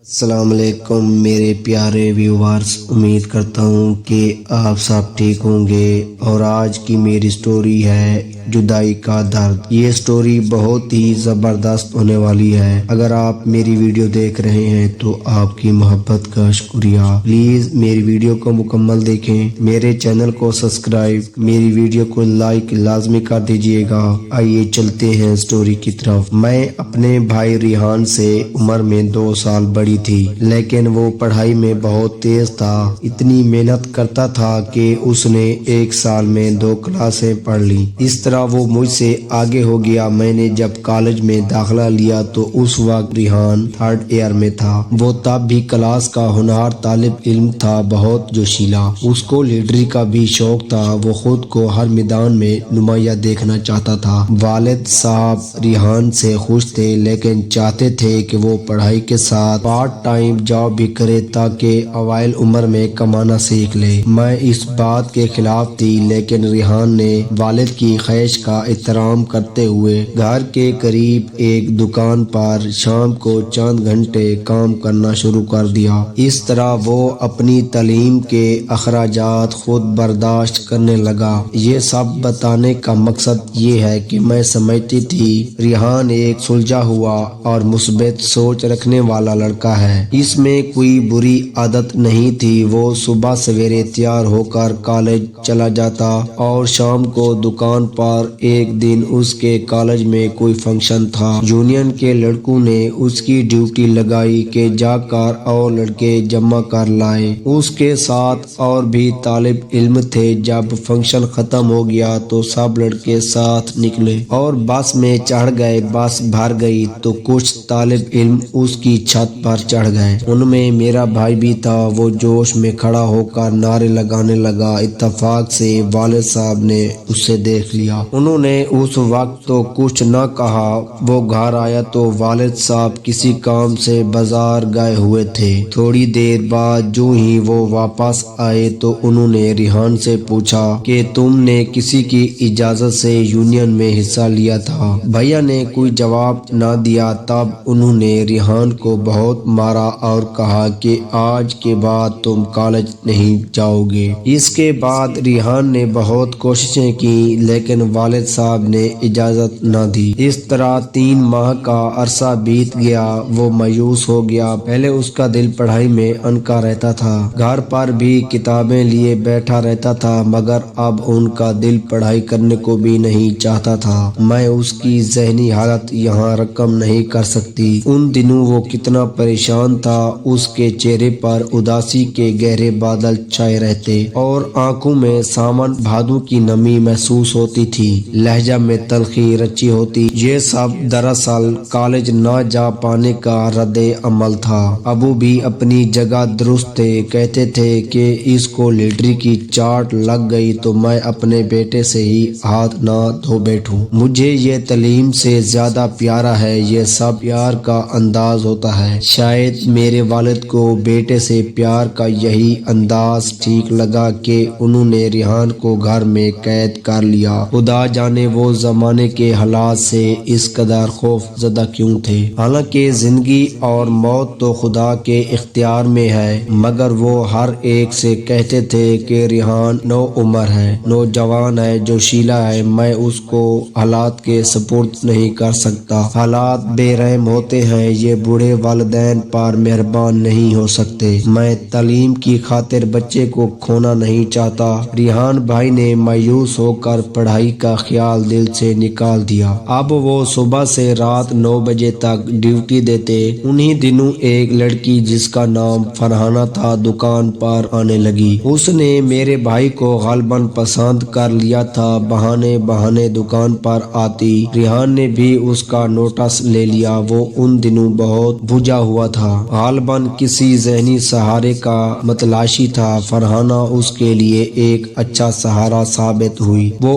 السلام علیکم میرے پیارے ویورز، امید کرتا ہوں کہ آپ سب ٹھیک ہوں گے۔ اور آج کی میری سٹوری ہے جدائی کا درد۔ یہ سٹوری بہت ہی زبردست ہونے والی ہے۔ اگر آپ میری ویڈیو دیکھ رہے ہیں تو آپ کی محبت کا شکریہ۔ پلیز میری ویڈیو کو مکمل دیکھیں، میرے چینل کو سبسکرائب، میری ویڈیو کو لائک لازمی کر دیجئے گا۔ آئیے چلتے ہیں سٹوری کی طرف۔ میں اپنے بھائی ریحان سے عمر میں 2 سال بڑی تھی، لیکن وہ پڑھائی میں بہت تیز تھا۔ اتنی محنت کرتا تھا کہ اس نے 1 سال میں 2 کلاسیں پڑھ لی۔ اس طرح وہ مجھ سے آگے ہو گیا۔ میں نے جب کالج میں داخلہ لیا تو اس وقت ریحان 3rd ایئر میں تھا۔ وہ تب بھی کلاس کا ہونہار طالب علم تھا، بہت جوشیلا۔ اس کو لیڈری کا بھی شوق تھا، وہ خود کو ہر میدان میں نمایاں دیکھنا چاہتا تھا۔ والد صاحب ریحان سے خوش تھے، لیکن چاہتے تھے کہ وہ پڑھائی کے ساتھ پارٹ ٹائم جاب بھی کرے تاکہ اوائل عمر میں کمانا سیکھ لے۔ میں اس بات کے خلاف تھی، لیکن ریحان نے والد کی خواہش کا احترام کرتے ہوئے گھر کے قریب ایک دکان پر شام کو چند گھنٹے کام کرنا شروع کر دیا۔ اس طرح وہ اپنی تعلیم کے اخراجات خود برداشت کرنے لگا۔ یہ سب بتانے کا مقصد یہ ہے کہ میں سمجھتی تھی ریحان ایک سلجھا ہوا اور مثبت سوچ رکھنے والا لڑکا ہے۔ اس میں کوئی بری عادت نہیں تھی۔ وہ صبح سویرے تیار ہو کر کالج چلا جاتا اور شام کو دکان پر۔ ایک دن اس کے کالج میں کوئی فنکشن تھا۔ یونین کے لڑکوں نے اس کی ڈیوٹی لگائی کہ جا کر اور لڑکے جمع کر لائے۔ اس کے ساتھ اور بھی طالب علم تھے۔ جب فنکشن ختم ہو گیا تو سب لڑکے ساتھ نکلے اور بس میں چڑھ گئے۔ بس بھر گئی تو کچھ طالب علم اس کی چھت پر چڑھ گئے۔ ان میں میرا بھائی بھی تھا۔ وہ جوش میں کھڑا ہو کر نعرے لگانے لگا۔ اتفاق سے والد صاحب نے اسے دیکھ لیا۔ انہوں نے اس وقت تو کچھ نہ کہا۔ وہ گھر آیا تو والد صاحب کسی کام سے بازار گئے ہوئے تھے۔ تھوڑی دیر بعد جو ہی وہ واپس آئے تو انہوں نے ریحان سے پوچھا کہ تم نے کسی کی اجازت سے یونین میں حصہ لیا تھا؟ بھیا نے کوئی جواب نہ دیا۔ تب انہوں نے ریحان کو بہت مارا اور کہا کہ آج کے بعد تم کالج نہیں جاؤ گے۔ اس کے بعد ریحان نے بہت کوششیں کی، لیکن والد صاحب نے اجازت نہ دی۔ اس طرح 3 ماہ کا عرصہ بیت گیا۔ وہ مایوس ہو گیا۔ پہلے اس کا دل پڑھائی میں انکا رہتا تھا، گھر پر بھی کتابیں لیے بیٹھا رہتا تھا، مگر اب ان کا دل پڑھائی کرنے کو بھی نہیں چاہتا تھا۔ میں اس کی ذہنی حالت یہاں رقم نہیں کر سکتی۔ ان دنوں وہ کتنا پریشان تھا۔ اس کے چہرے پر اداسی کے گہرے بادل چھائے رہتے اور آنکھوں میں ساون بھادوں کی نمی محسوس ہوتی تھی، لہجہ میں تلخی رچی ہوتی۔ یہ سب دراصل کالج نہ جا پانے کا رد عمل تھا۔ ابو بھی اپنی جگہ درست تھے، کہتے تھے کہ اس کو لیڈری کی چاٹ لگ گئی تو میں اپنے بیٹے سے ہی ہاتھ نہ دھو بیٹھوں۔ مجھے یہ تعلیم سے زیادہ پیارا ہے۔ یہ سب پیار کا انداز ہوتا ہے۔ شاید میرے والد کو بیٹے سے پیار کا یہی انداز ٹھیک لگا کہ انہوں نے ریحان کو گھر میں قید کر لیا۔ خدا جانے وہ زمانے کے حالات سے اس قدر خوف زدہ کیوں تھے۔ حالانکہ زندگی اور موت تو خدا کے اختیار میں ہے، مگر وہ ہر ایک سے کہتے تھے کہ ریحان نو عمر ہے، نوجوان ہے، جوشیلا ہے۔ میں اس کو حالات کے سپرد نہیں کر سکتا۔ حالات بے رحم ہوتے ہیں، یہ بوڑھے والدین پر مہربان نہیں ہو سکتے۔ میں تعلیم کی خاطر بچے کو کھونا نہیں چاہتا۔ ریحان بھائی نے مایوس ہو کر پڑھائی کا خیال دل سے نکال دیا۔ اب وہ صبح سے رات 9 بجے تک ڈیوٹی دیتے۔ انہی دنوں ایک لڑکی جس کا نام فرحانہ تھا دکان پر آنے لگی۔ اس نے میرے بھائی کو غالباً پسند کر لیا تھا، بہانے بہانے دکان پر آتی۔ ریحان نے بھی اس کا نوٹس لے لیا۔ وہ ان دنوں بہت بھجا ہوا تھا، غالباً کسی ذہنی سہارے کا متلاشی تھا۔ فرحانہ اس کے لیے ایک اچھا سہارا ثابت ہوئی۔ وہ